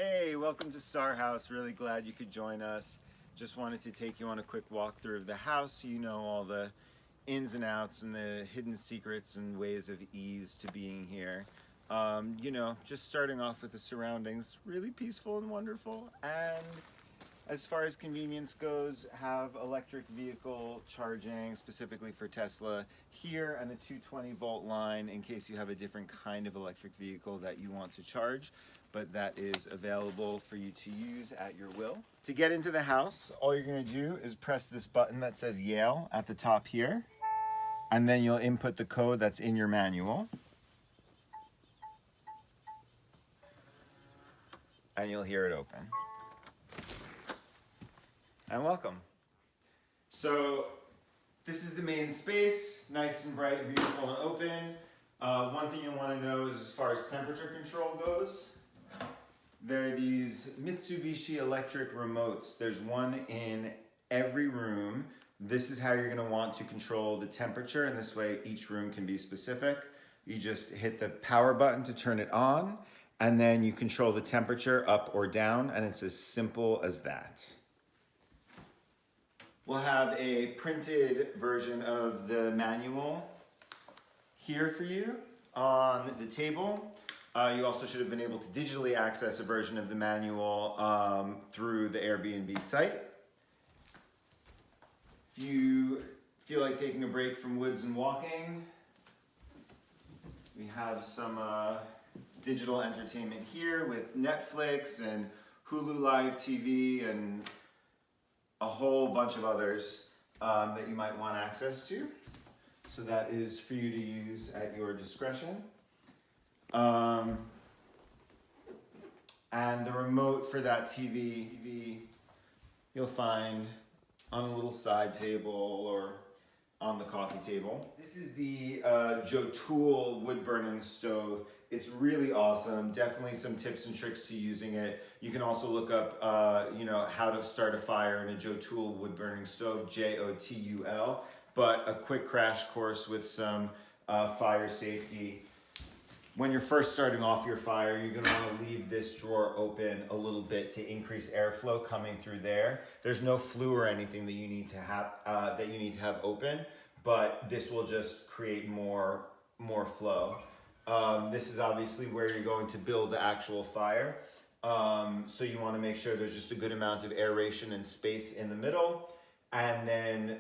Hey, welcome to Star House. Really glad you could join us. Just wanted to take you on a quick walkthrough of the house so you know all the ins and outs and the hidden secrets and ways of ease to being here. Just starting off with the surroundings, really peaceful and wonderful. And as far as convenience goes, have electric vehicle charging specifically for Tesla here and a 220 volt line in case you have a different kind of electric vehicle that you want to charge, but that is available for you to use at your will. To get into the house, all you're going to do is press this button that says Yale at the top here, and then you'll input the code that's in your manual. And you'll hear it open. And welcome. So this is the main space, nice and bright, beautiful and open. One thing you'll want to know is as far as temperature control goes, there are these Mitsubishi electric remotes. There's one in every room. This is how you're going to want to control the temperature, and this way each room can be specific. You just hit the power button to turn it on, and then you control the temperature up or down, and it's as simple as that. We'll have a printed version of the manual here for you on the table. You also should have been able to digitally access a version of the manual through the Airbnb site. If you feel like taking a break from woods and walking, we have some digital entertainment here with Netflix and Hulu Live TV and a whole bunch of others that you might want access to. So that is for you to use at your discretion. And the remote for that TV you'll find on a little side table or on the coffee table. This is the Joe Tool wood burning stove. It's really awesome. Definitely some tips and tricks to using it. You can also look up, how to start a fire in a Joe Tool wood burning stove, Jotul. But a quick crash course with some fire safety. When you're first starting off your fire, you're going to want to leave this drawer open a little bit to increase airflow coming through there. There's no flue or anything that you need to have open, but this will just create more flow. This is obviously where you're going to build the actual fire. So you want to make sure there's just a good amount of aeration and space in the middle. And then,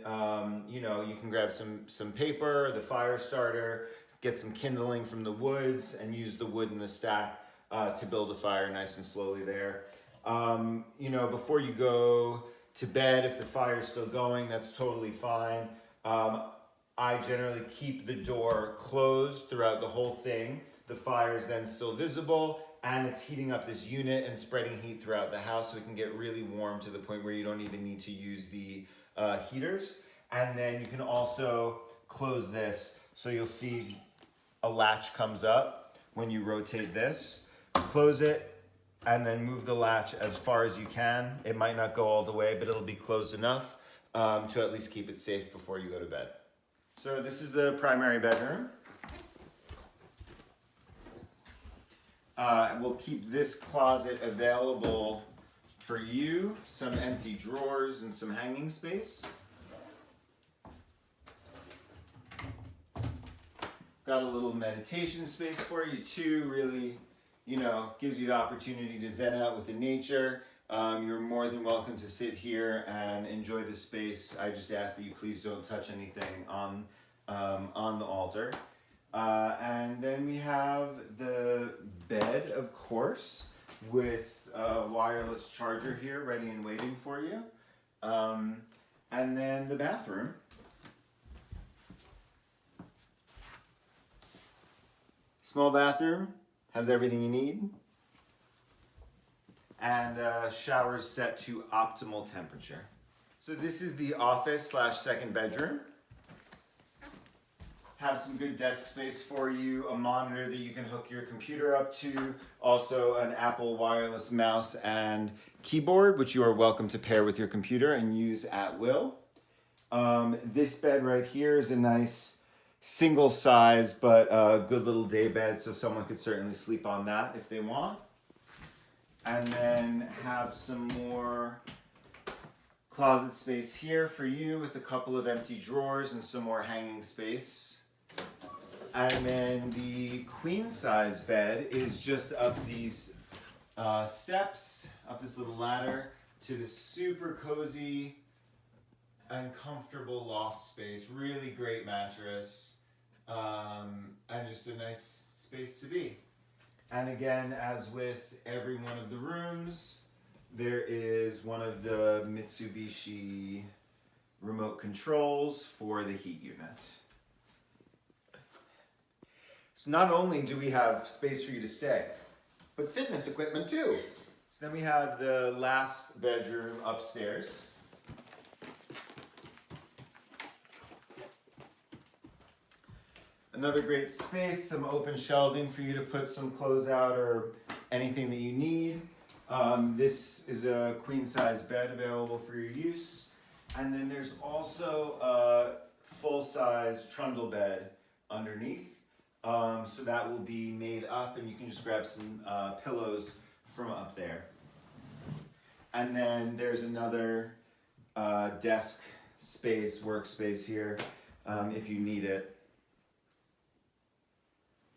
you can grab some paper, the fire starter, get some kindling from the woods, and use the wood in the stack to build a fire nice and slowly there. Before you go to bed, if the fire's still going, that's totally fine. I generally keep the door closed throughout the whole thing. The fire is then still visible, and it's heating up this unit and spreading heat throughout the house so it can get really warm to the point where you don't even need to use the heaters. And then you can also close this, so you'll see a latch comes up when you rotate this. Close it and then move the latch as far as you can. It might not go all the way, but it'll be closed enough to at least keep it safe before you go to bed. So this is the primary bedroom. We'll keep this closet available for you, some empty drawers and some hanging space. Got a little meditation space for you too, really, gives you the opportunity to zen out with the nature. You're more than welcome to sit here and enjoy the space. I just ask that you please don't touch anything on the altar. And then we have the bed, of course, with a wireless charger here ready and waiting for you. And then the bathroom. Small bathroom, has everything you need. And showers set to optimal temperature. So this is the office / second bedroom. Have some good desk space for you, a monitor that you can hook your computer up to, also an Apple wireless mouse and keyboard, which you are welcome to pair with your computer and use at will. This bed right here is a nice single size, but a good little day bed, so someone could certainly sleep on that if they want. And then have some more closet space here for you with a couple of empty drawers and some more hanging space. And then the queen size bed is just up these steps, up this little ladder to the super cozy and comfortable loft space. Really great mattress, and just a nice space to be. And again, as with every one of the rooms, there is one of the Mitsubishi remote controls for the heat unit. So not only do we have space for you to stay, but fitness equipment too. So then we have the last bedroom upstairs. Another great space, some open shelving for you to put some clothes out or anything that you need. This is a queen size bed available for your use. And then there's also a full size trundle bed underneath. So that will be made up and you can just grab some pillows from up there. And then there's another desk space, workspace here if you need it.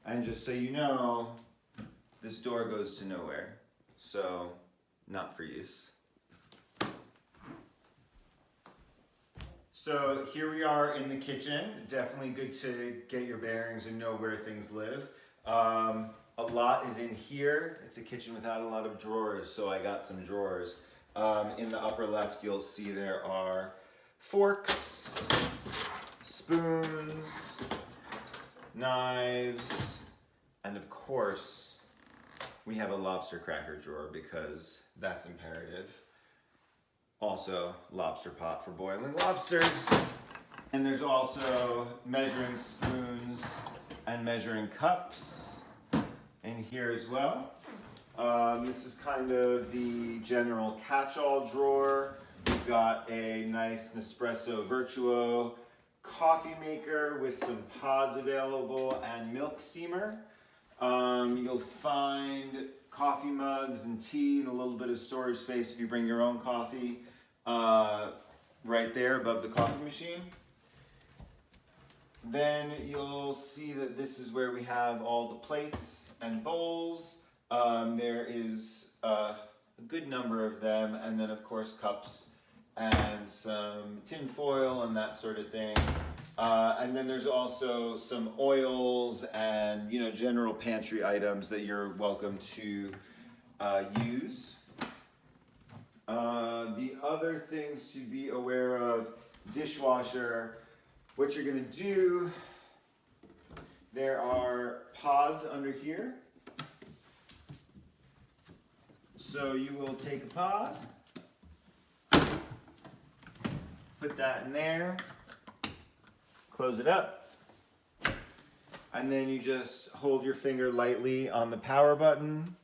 And just so you know, this door goes to nowhere, so not for use. So here we are in the kitchen. Definitely good to get your bearings and know where things live. A lot is in here. It's a kitchen without a lot of drawers, so I got some drawers. In the upper left, you'll see there are forks, spoons, knives, and of course, we have a lobster cracker drawer because that's imperative. Also, lobster pot for boiling lobsters. And there's also measuring spoons and measuring cups in here as well. This is kind of the general catch-all drawer. We've got a nice Nespresso Virtuo coffee maker with some pods available and milk steamer. You'll find coffee mugs and tea and a little bit of storage space if you bring your own coffee right there above the coffee machine. Then you'll see that this is where we have all the plates and bowls. There is a good number of them, and then of course cups and some tin foil and that sort of thing. And then there's also some oils and general pantry items that you're welcome to use. The other things to be aware of, dishwasher, what you're gonna do, there are pods under here. So you will take a pod, put that in there, close it up, and then you just hold your finger lightly on the power button.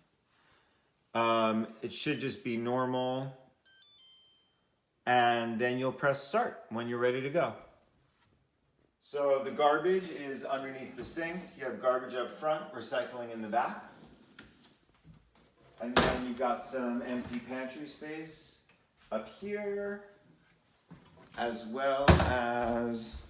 It should just be normal, and then you'll press start when you're ready to go. So the garbage is underneath the sink. You have garbage up front, recycling in the back. And then you've got some empty pantry space up here, as well as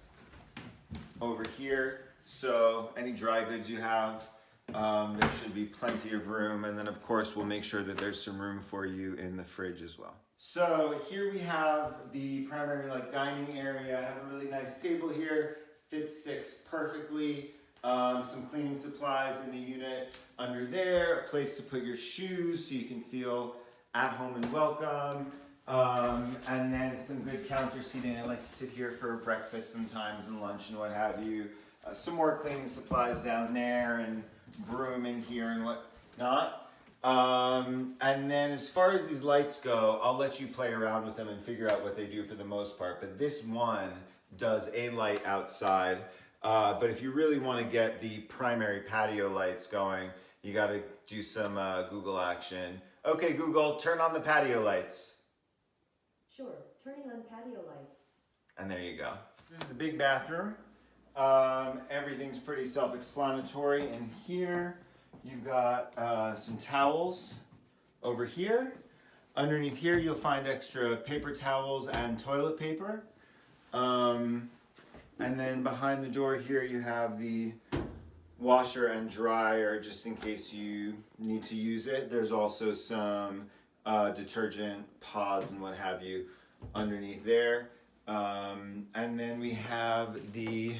over here. So any dry goods you have, there should be plenty of room. And then of course, we'll make sure that there's some room for you in the fridge as well. So here we have the primary dining area. I have a really nice table here, fits 6 perfectly. Some cleaning supplies in the unit under there, a place to put your shoes so you can feel at home and welcome. And then some good counter seating. I like to sit here for breakfast sometimes and lunch and what have you. Some more cleaning supplies down there and broom in here and whatnot. And then as far as these lights go, I'll let you play around with them and figure out what they do for the most part. But this one does a light outside. But if you really want to get the primary patio lights going, you got to do some Google action. Okay, Google, turn on the patio lights. Sure, turning on patio lights. And there you go. This is the big bathroom. Everything's pretty self-explanatory. And here you've got some towels over here. Underneath here, you'll find extra paper towels and toilet paper. And then behind the door here, you have the washer and dryer, just in case you need to use it. There's also some detergent pods and what have you underneath there. And then we have the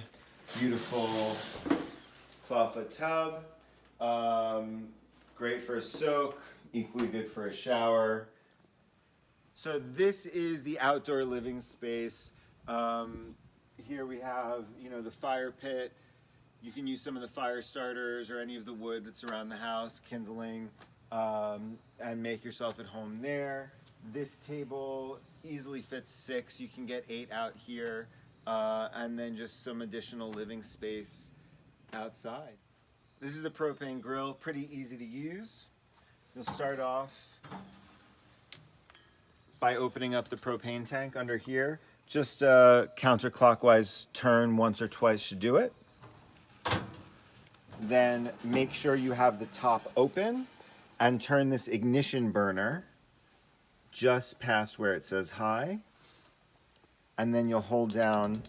beautiful clawfoot tub. Great for a soak, equally good for a shower. So this is the outdoor living space. Here we have, the fire pit. You can use some of the fire starters or any of the wood that's around the house, kindling, and make yourself at home there. This table easily fits 6. You can get 8 out here, and then just some additional living space outside. This is the propane grill, pretty easy to use. You'll start off by opening up the propane tank under here. Just a counterclockwise turn once or twice should do it. Then make sure you have the top open and turn this ignition burner just past where it says high. And then you'll hold down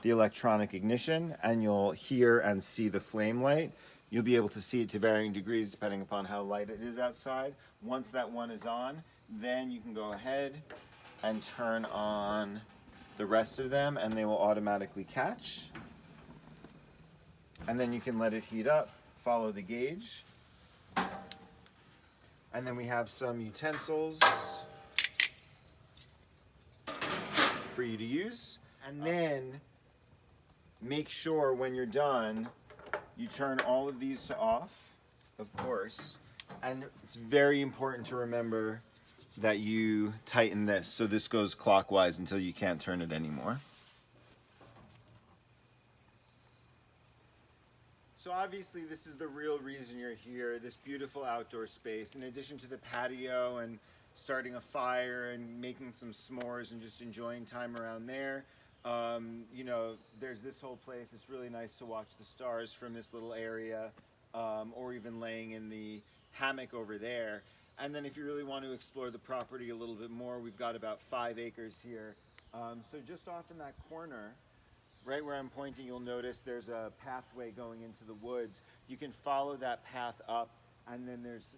the electronic ignition and you'll hear and see the flame light. You'll be able to see it to varying degrees depending upon how light it is outside. Once that one is on, then you can go ahead and turn on the rest of them and they will automatically catch. And then you can let it heat up, follow the gauge. And then we have some utensils for you to use. And then make sure when you're done, you turn all of these to off, of course. And it's very important to remember that you tighten this so this goes clockwise until you can't turn it anymore. So obviously this is the real reason you're here, this beautiful outdoor space. In addition to the patio and starting a fire and making some s'mores and just enjoying time around there, there's this whole place. It's really nice to watch the stars from this little area, or even laying in the hammock over there. And then if you really want to explore the property a little bit more, we've got about 5 acres here. So just off in that corner, right where I'm pointing, you'll notice there's a pathway going into the woods. You can follow that path up, and then there's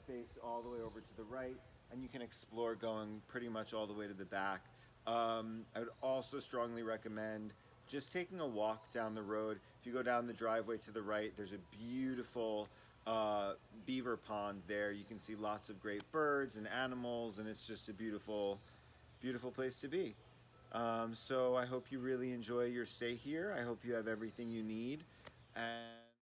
space all the way over to the right, and you can explore going pretty much all the way to the back. I would also strongly recommend just taking a walk down the road. If you go down the driveway to the right, there's a beautiful beaver pond there. You can see lots of great birds and animals, and it's just a beautiful, beautiful place to be. So I hope you really enjoy your stay here. I hope you have everything you need. And